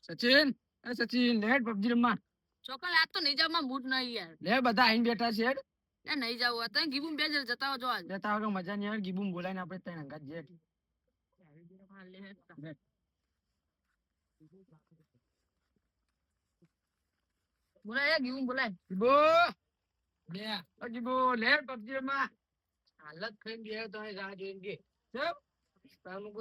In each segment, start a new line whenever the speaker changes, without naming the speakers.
Sachin, Sachin late PUBG રમવા.
ચોકલ આજ તો નહીં જાવ, મૂડ નહીં યાર.
લે બધા આઈને બેઠા છે.
એ નહીં જાવ, અત્યારે ગીબુમ બે જતા હો જો આજ.
જતા વગર મજા નહીં આવે. ગીબુમ બોલાઈને આપણે ત્યાં અંગાત જઈએ.
બોલાય ગીબુમ બોલાય.
ગીબો લે ગીબો લે પબજી રમવા. હાલત ખાઈને ગયા તો રાહ જોઈને કે ચપ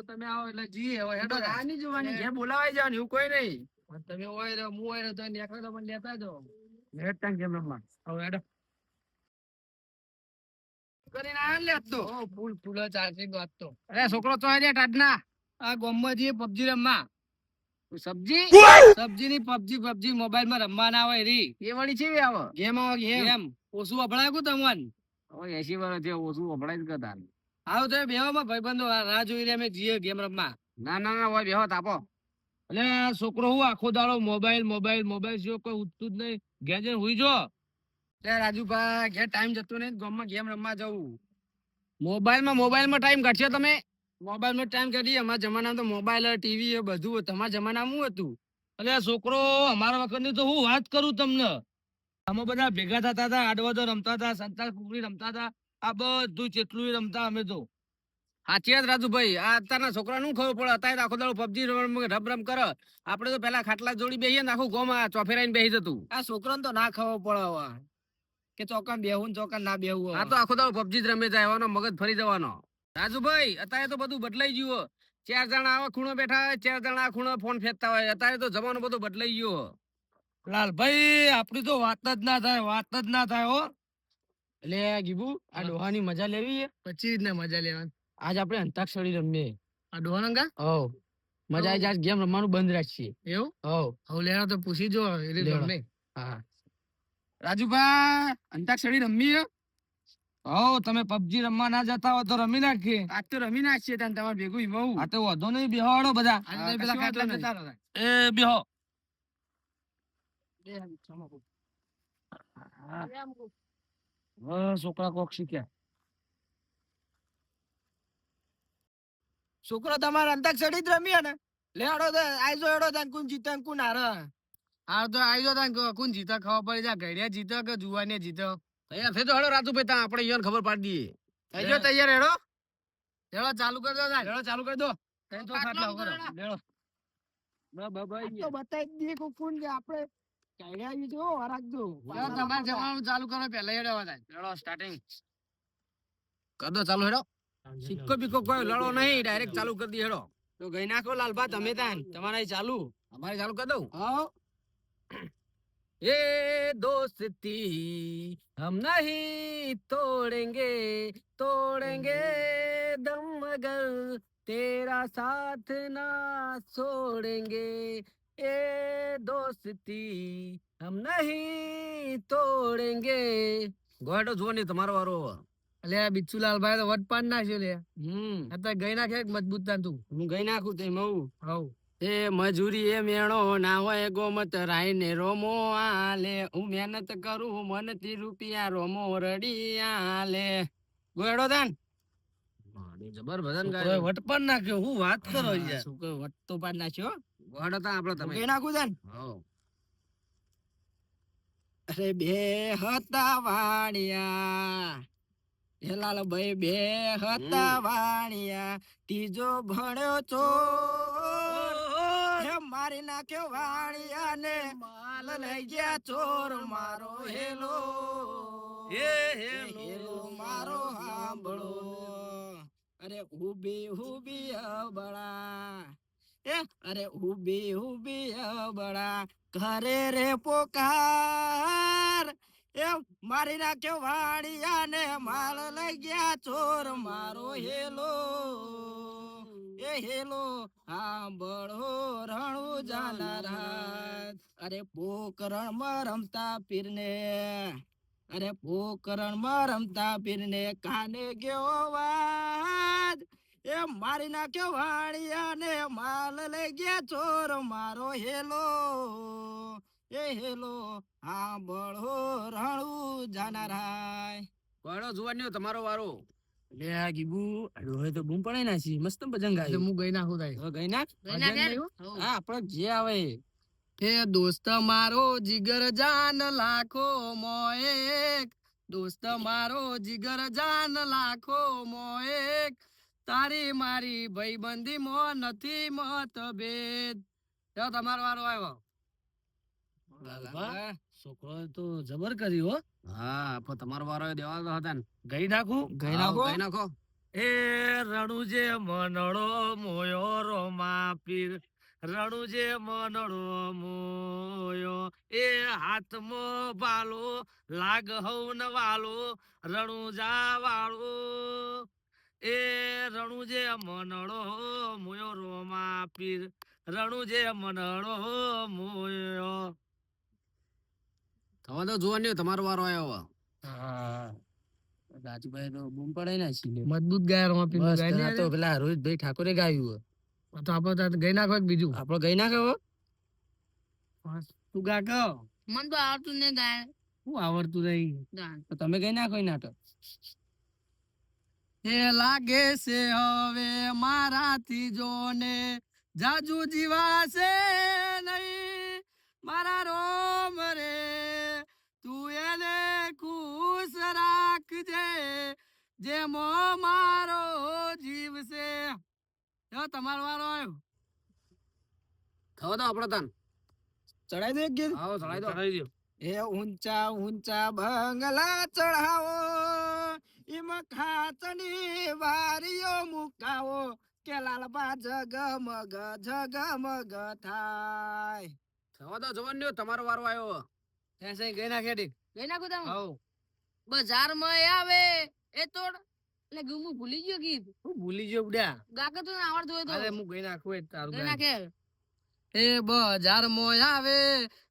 તમે આવો એટલે જી હવે હેડો રાહ નહીં જોવાની. જે બોલાવાય જવાનું એવું કોઈ નહીં. તમે હોય તો હું હોય તો નીકળો તો મને લેતા જો લેટ ટાઈમ ગેમ રમવા. હવે હેડો કરીને આ લે તો ફૂલ ફૂલ ચાર્જિંગ વાત તો. અરે છોકરો તો આજે ટાડના આ ગોમમાં જઈએ પબજી રમવા. સબ્જી સબ્જી ની પબજી મોબાઈલ માં રમવા ના આવે રી એ વળી છે આવે ગેમ આવે ગેમ ઓછું વપરાય કો તમન હવે 80 વર્ષ છે ઓછું વપરાય જ કરતા આવો તો બેવામાં ભાઈબંધો રાહ જોઈ રહ્યા અમે જીએ ગેમ રમવા. ના ના ના હોય બેહો તાપો. એટલે છોકરો હું આખો દાડો મોબાઈલ મોબાઈલ મોબાઈલ જો કોઈ ઉઠતું જ નહીં. ઘેર હુઈ જો લે રાજુભાઈ ઘેર ટાઈમ જતો નહીં ગામમાં ગેમ રમવા જવું. મોબાઈલમાં ટાઈમ કાઢશો તમે. મોબાઈલમાં ટાઈમ કાઢી અમારા જમાનામાં તો મોબાઈલ ટીવી એ બધું તમારા જમાનામાં શું હતું. એટલે છોકરો અમારા વખતની તો હું વાત કરું તમને. અમે બધા ભેગા થતા હતા આડવદો રમતા હતા સંતાલ કુકડી રમતા હતા આ બધું જેટલું રમતા અમે તો. સાચી વાત રાજુભાઈ આ અત્યારના છોકરા નું ખબર પડે અત્યારે આખો દાડો પબજી રમ રમ કરે. આપડે તો પેલા ખાટલા જોડી બેસીએ ને આખું ગોમ ચોફેરાઈને બેસી જતું. આ છોકરાને તો ના ખબર પડે હવે કે ચોકન બેહું ચોકન ના બેહું. આ તો આખો દાડો પબજી જ રમે જાય એવાનો મગજ ફરી જવાનો. રાજુભાઈ અત્યારે તો બધું બદલાઈ ગયું. 4 જણા આવા ખૂણો બેઠા હોય 4 જણા ખૂણો ફોન ફેંકતા હોય. અત્યારે તો જમાનો બધો બદલાઈ ગયો. લાલભાઈ આપડી તો વાત જ ના થાય હો. એટલે ગીબુ આ ડોહાની મજા લેવી પછી રીતના મજા લેવાની. આજ આપણે અંતાક્ષરી રમીએ આ ડોહાનંગા. હવ મજા આવી જાય. ગેમ રમવાનું બંધ રાખીએ એવું. હવ લેવા તો પૂછી જો હા રાજુભાઈ અંતાક્ષરી રમીએ. હો તમે પબજી રમવા ના જતા હોય તો રમી નાખીએ. આજ તો રમી નાખીએ ત્યાં તમારે ભેગું હિમવું. આ તો વધો નહીં બેહાડો બધા પેલા ખાટલા જતા રહો. એ બેહો છોકરા કોક શીખ્યા. છોકરો તમારે અંતાક્ષરી જ રમીએ ને લેડો તો આઈજો હેડો ત્યાં કોણ જીતે કોણ હારે. હા તો આઈજો ત્યાં કોણ જીતે ખબર પડી જાય. ઘડિયા જીતે કે જુવાને જીતે તૈયાર થઈ તો હેડો રાજુભાઈ ત્યાં આપણે ઈયોને ખબર પાડી દઈએ. થઈજો તૈયાર હેડો હેડો ચાલુ કરી દો હેડો ચાલુ કરી દો. તો ખાટલા ઉપર હેડો તો બતાવી દઈએ કોણ કે આપણે ઘડિયા જો રાખજો. તમારે જવાનું ચાલુ કરો પહેલા હેડો હેડો સ્ટાર્ટિંગ કર દો ચાલુ હેડો. સિક્કો બીકો કોઈ લડો નહીં ડાયરેક્ટ ચાલુ કરી દી હેડો. તો ગઈ નાખો લાલભા તમે ત્યાં તમારે ચાલુ અમારે ચાલુ કરી દઉં. ये दोस्ती हम नहीं तोड़ेंगे तोड़ेंगे दम मगर तेरा साथ ना छोड़ेंगे ये दोस्ती हम नहीं तोड़ेंगे. ગોડો જો ને તમારો વારો. અલે બિચ્ચુલાલ ભાઈ તો વટ પાડ નાખ્યો લે. અત્યારે ગઈ નાખે મજબૂત તા તું. હું ગઈ નાખું તે મઉ. હવ એ મજૂરી એ મેણો ના હોય ગોમત રાય ને રોમો આલે. હું મહેનત કરું મનથી રૂપિયા રોમો રડી આલે. ગોડો તાન જબર ભજન ગાય વટ પાડ નાખ્યો. હું વાત કરો યાર. શું કોઈ વટ તો પાડ નાખ્યો. ગોડો તાન આપણે તમે ગઈ નાખું તાન. હવ અરે બે હતા વાણિયા લાલ ભાઈ બે હતા વાણિયા ત્રીજો ભણ્યો છો મારી નાખ્યો વાણિયા ને માલ લઈ ગયા ચોર મારો હેલો હેલો મારો સાંભળો. અરે ઉભી ઉભી અબળા અરે ઉભી ઉભી અબળા ઘરે રે પોકાર એમ મારી નાખ્યો વાડિયા ને માલ લઈ ગયા ચોર મારો હેલો એ હેલો સાંભળો રણું જાનારા. અરે પોકરણ માં રમતા પીરને અરે પોકરણ માં રમતા પીરને કાને ગયો વાત એ મારી નાખ્યો વાડિયા ને માલ લઈ ગયા ચોર મારો હેલો એ હેલો હા બળો રણું જાનારાય. બળો જોવાનો તમારો વારો. લે આ ગીબુ રોહે તો બૂમ પડાઈ નાખી મસ્ત ભજન ગાય. હું ગઈ નાખું તાઈ ગઈ નાખ. હા આપણે જે આવે હે દોસ્ત મારો જીગર જાન લાખો મોએક, દોસ્ત મારો જીગર જાન લાખો મોએક, તારી મારી ભાઈબંધી માં નથી મતભેદ. જાઓ તમારો વારો આવ્યો.
લાલભા, છોકરો તો જબર કર્યું હો.
હા પણ તમારો વારો આવ્યો, દેવા તો હતા ને.
ગઈ નાખું
ગઈ નાખો, ગઈ નાખો.
એ રણુજે મનડો મોયો રોમા પીર, રણુજે મનડો મોયો, એ હાથમાં બાલો લાગ હવન વાલો, રણુજા વાળો, એ રણુજે મનડો મોયો રોમા પીર, રણુજે મનડો મોયો.
હવે તો જોવા તમારો વારો આવ્યો હવે.
હા, રાજુભાઈ તો બૂમ પડે ને છીએ.
મજબૂત ગાય રોમા પીર
બસ
ગાય
આ તો પેલા રોહિતભાઈ ઠાકોરે ગાયું
તો આપણે ગઈ નાખો એક બીજું.
આપડે ગઈ નાખે હો.
તું ગા કહો.
મન તો આવડતું નહીં ગાય.
શું આવડતું નહીં?
ગાય.
તો તમે ગઈ નાખો એ નાટક.
એ લાગે છે હવે મારાથી જોને જાજુ જીવાશે નહીં, મારા રોમ રે તું એને ખુશ રાખજે, જેમો મારો જીવ છે. જો તમારો વારો આવ્યો. થવો તો આપણો તન ચડાઈ દે એક ગીત.
આવો ચડાઈ દો.
એ ઊંચા ઊંચા બંગલા ચઢાવો, એમાં ખાચની વારીઓ મુકાવો, કે લાલબા જગમગ જગમગ થાય. થવા દો જવાન તમારો વારો આવ્યો. એસે ગઈ ના ખેડી.
ગઈ નાખું તમે.
આવ
બજારમાં આવે એ તોડ. એટલે હું ભૂલી ગયો ગીત.
હું ભૂલી ગયો બડ્યા.
ગાકે તો ના આવડતું હોય તો.
અરે હું ગઈ નાખું એ તારું
ગઈ
ગાય.
નાખે.
એ બજાર મોય આવે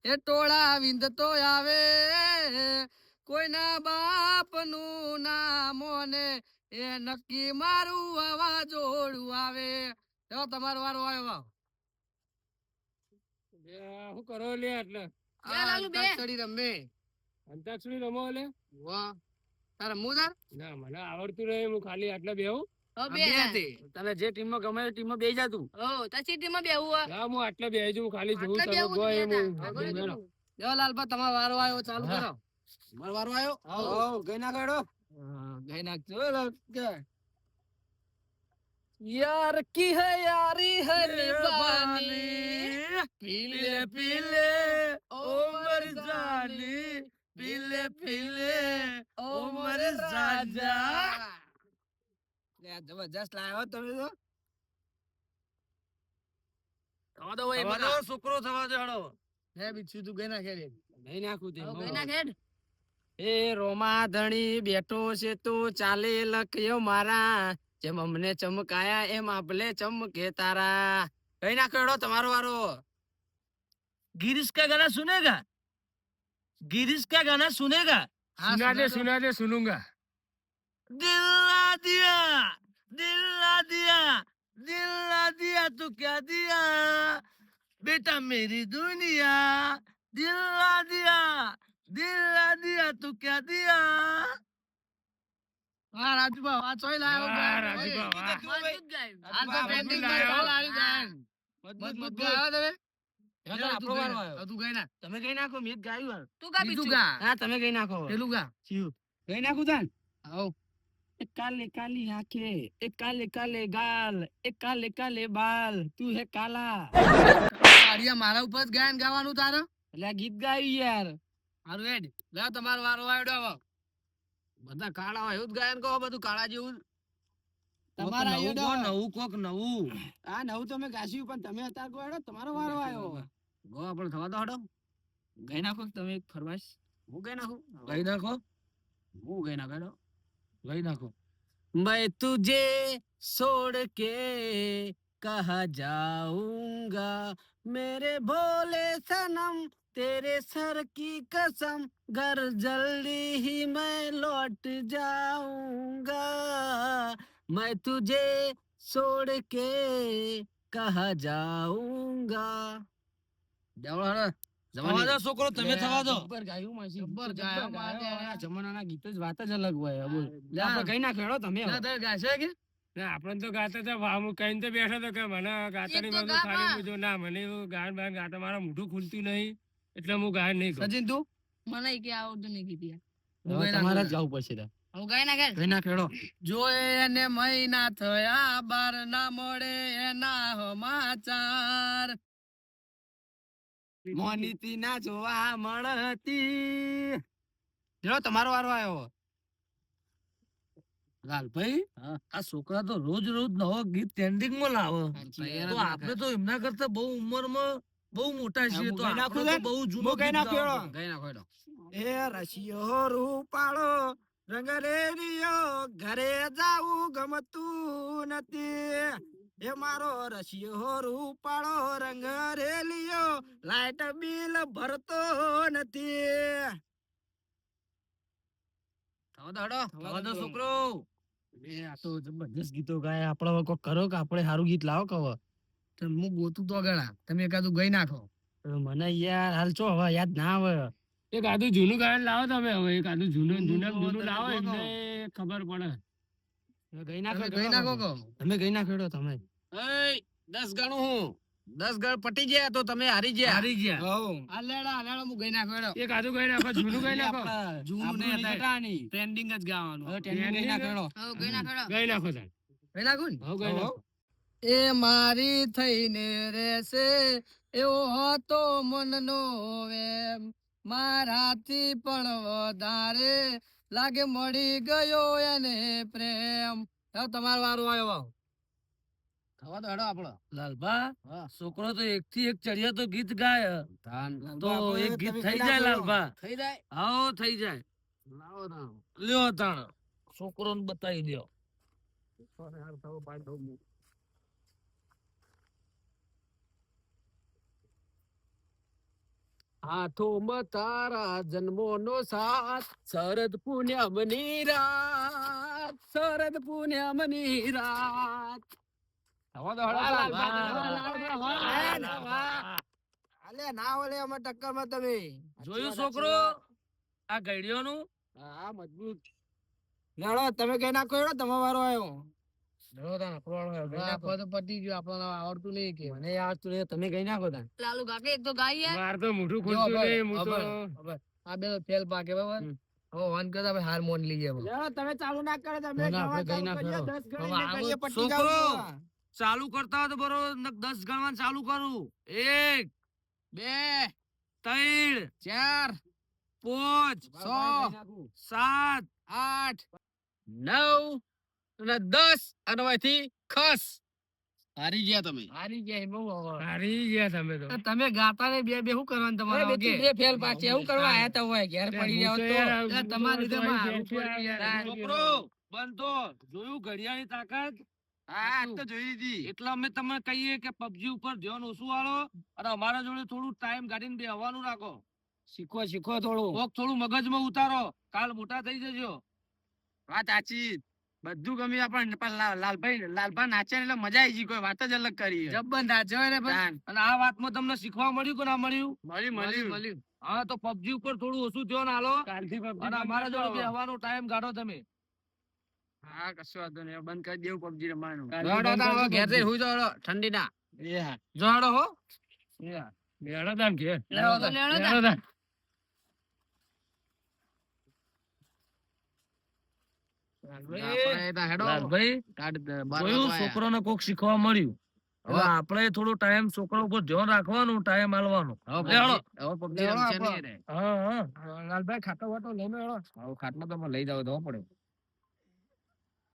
એ ટોળા વિંદ તો આવે, કોઈના બાપ નું નામ ને એ નક્કી મારું વાવાઝોડું આવે. જો તમારો વારો આવ્યો.
શું કરો લે એટલે
બે લાલુ બે.
અંતાક્ષરી રમે.
અંતાક્ષરી રમો લે.
વાહ તારે હું તાર
ના મને આવડતું નહીં, હું ખાલી આટલા બેહું.
હો
બે
બે.
હતી.
તને જે ટીમમાં ગમે એ ટીમમાં બેહી જા તું.
હો તસી ટીમમાં બેહું હોય.
હા હું આટલા બેહી જઉં, ખાલી જોઉં
આટલે
તમે
બેહું
ગો એમ હું.
આગળ બેહું.
જો લાલભા તમારો વારો આવ્યો, ચાલુ
હા.
કરો. તમારો વારો આવ્યો.
આવો.
ગઈ ના ગયો. ગઈ નાખજો यार की है यारी है निभानी, पीले पीले उमर जानी, पीले पीले उमर जाजा. जबरदस्त लायो તમે તો. થવા દો ભાઈ બધા.
છોકરો થવા દે હળો.
હે બીજું તું ગઈ નાખે રે.
નહીં નાખું તે.
હો ગઈ નાખે હેડ.
એ રોમા ધણી બેઠો છે તો ચાલે લખ્યો મારા, જેમ અમને ચમકાયા એમ આપલે ચમકે તારા. કઈ ના કહેડો તમારો વારો.
गिरीश का गाना सुनेगा? गिरीश का गाना सुनेगा?
सुना दे सुनूंगा.
दिल ला दिया, दिल ला दिया, दिल ला दिया तो क्या दिया बेटा मेरी दुनिया, दिल ला दिया, दिल ला दिया तो क्या दिया.
હા રાજુભા આ ચોય લાયો.
વાહ, રાજુભા, વાહ.
મજબૂત ગાય.
આ તો પેન્ડિંગ માં ચાલ આવી જાય. મજબૂત ગાયો તમે.
હવે આપણો વારો આવ્યો.
તું ગઈ ના.
તમે કઈ નાખો, મેં જ ગાયું.
તું ગા
બીજું
બીજું.
ગા.
હા તમે કઈ નાખો.
પેલું ગા.
કઈ નાખું તાન.
આવ.
एक काले काली आंखें, एक काले काले गाल, एक काले काले बाल, तू है काला.
કાળિયા મારા ઉપર જ ગાયન ગાવાનું તારે.
એટલે આ ગીત ગાયું યાર.
હારું હેડ. લે તમારો વારો આવ્યો હવે. બધા કાળા હોય એવું જ ગાયન કહો, બધું કાળા જેવું. તમારા
નવું
આવ્યો
કો, નવું કોક નવું.
આ નવું તમે ગાસ્યું પણ તમે અત્યારે કહો હેડો, તમારો વારો આવ્યો. ગો આપણે થવા દો હેડો.
ગઈ નાખો તમે એક ફરમાઈશ.
હું ગઈ નાખું.
ગઈ નાખો.
હું ગઈ નાખો હેડો.
ગઈ નાખો.
मैं तुझे छोड़ के कहाँ जाऊंगा, मेरे भोले सनम तेरे सर की कसम, घर जल्दी ही मैं लौट जाऊंगा, मैं तुझे छोड़ के कहाँ जाऊंगा.
થવા દો છોકરો, તમે થવા દો.
જબ્બર ગાયું માસી. જબ્બર ગાયો. આ જમાનાના ગીતો જ વાત જ અલગ હોય. બોલ. લે આપણે કઈ ના ખેડો તમે. ગાશે કે ના આપણને તો ગાતા હતા હું કહીને તો બેઠો તો કે મને ગાતાની
એક તો
બાજુ ખાલી
ગાવા.
પૂછો ના મને એવું ગાન બાન ગાતા મારા મોઢું ખુલતું નહીં એટલે હું ગાયન નહીં કરું.
સચિન તું
મને કે આવડતું નહીં કીધી
હવે તમારે જ ગાવું પડશે
હું ગાય ના ગાય
કઈ ના ખેડો જોએ એને મહિના થયા બાર ના મળે એના સમાચાર મોનીતી ના જોવા મળતી જો તમારો વારો આવ્યો લાલભાઈ આ છોકરા તો રોજ રોજ નવો ગીત ટ્રેન્ડિંગ માં લાવે તો આપણે તો એમના કરતા બહુ ઉંમરમાં બહુ મોટા છીએ તો આપણે તો બહુ જૂનો ગીત ગાવાનો. એ રશિયો રૂપાળો રંગ રેડિયો ઘરે જાવું ગમતું નથી એ મારો રશિયો રૂપાળો રંગ રેલિયો લાઈટ બિલ ભરતો નથી છોકરો આ તો જબરદસ્ત ગીતો ગાય આપડે કોઈ કરો કે આપણે સારું ગીત લાવો કહો હું ગોતું તો ગણા તમે એકાદું ગઈ નાખો મને યાર હાલ ચો હવે યાદ ના આવે
એક આદું જૂનું ગાયન લાવો તમે હવે એક આદું જૂનું લાવો એમને ખબર પડે.
ગઈ નાખો કહો તમે ગઈ નાખો તમે 10 ગણું હું 10 ગણ પટી ગયા તો તમે હારી ગયા આ લેડા હું ગઈ નાખો
એક આદું ગાઈ નાખો જૂનું ગાઈ નાખો
જૂનું નહીં હતા ટ્રેન્ડિંગ જ ગાવાનું ટ્રેન્ડિંગ ગઈ નાખો
ગઈ ના ખડો
ગાઈ નાખો તાર.
ગઈ નાખો ને
હવે ગાઈ નાખો.
એ મારી થઈને રહેશે એવો હતો મનનો એમ મારાથી પણ વધારે લાગે મળી ગયો એને પ્રેમ હવે તમારો વારો આવ્યો થવા દો હેડો આપણો લાલભા છોકરો તો એક થી એક ચડિયા તો ગીત ગાય તો એક ગીત થઈ જાય લાલભા થઈ જાય હા થઈ જાય લ્યો તાણ છોકરો ને બતાવી દો હાથોમાં તારા જન્મો નો સાથ શરદ પૂનમની રાત શરદ પૂનમની રાત જોયું છોકરો આ ગઈડિયો નું મજબૂત લેડો તમે કઈ નાખો એડો તમારો વારો આવ્યો પતી ગયો આપણને આવડતું નહીં કે મને આવડતું નહીં તમે કઈ નાખો તા
લાલુ કાકે એક તો ગાય યાર
માર તો મોઢું ખુલતું નહીં હું તો
આ બે ફેલ પાકે બરાબર હવે વન કરતા આપણે હાર મોન લઈ ગયા તમે ચાલુ ના કરો તમે છોકરો ચાલુ કરતા હોય તો બરોબર 10 ગણવાનું ચાલુ કરું 1 2 3 4 5 6 7 8 9 અને 10 અને અહીંથી ખસ હારી ગયા તમે
હારી ગયા તમે તો.
તમે ગાતા ને બે શું કરવાનું તમારે બે ફેલ પાછે એવું કરવા આયા તા હોય ઘેર પડી જાવ તો તમારા લીધે મારું પડી યાર છોકરો બંધો જોયું ઘડિયાળની તાકાત હા તો જોઈ લીધી એટલે અમે તમને કહીએ કે PUBG ઉપર ધ્યાન ઓછું વાળો અને અમારા જોડે થોડું ટાઈમ કાઢીને બેહવાનું રાખો શીખો થોડું મગજમાં ઉતારો કાલ મોટા થઈ જજો વાત સાચી બધું ગમે આપણને લાલભાઈ નાચે એટલે મજા આવી ગઈ કોઈ વાત જ અલગ કરી જબ્બર નાચ્યો ને અને આ વાતમાં તમને શીખવા મળ્યું કે ના મળ્યું મળ્યું હા તો PUBG ઉપર થોડું ઓછું ધ્યાન આલો
કાલથી PUBG
અને અમારા જોડે બેહવાનો ટાઈમ કાઢો તમે
હા કશું વાંધો નહીં હવે બંધ કરી દેવું PUBG રમવાનું.
ઘેર જઈ હુઈ જાઓ ઠંડી ના જોડો હો
લેડો તાન ઘેર.
લેડો તાન.
છોકરો કોક શીખવા મળ્યું હવે આપણે થોડો ટાઈમ છોકરા ઉપર ધ્યાન રાખવાનું ટાઈમ આલવાનો
લાલભાઈ ખાતો વાટો લઈને ખાટલો તો લઈ જાવ તો પડે.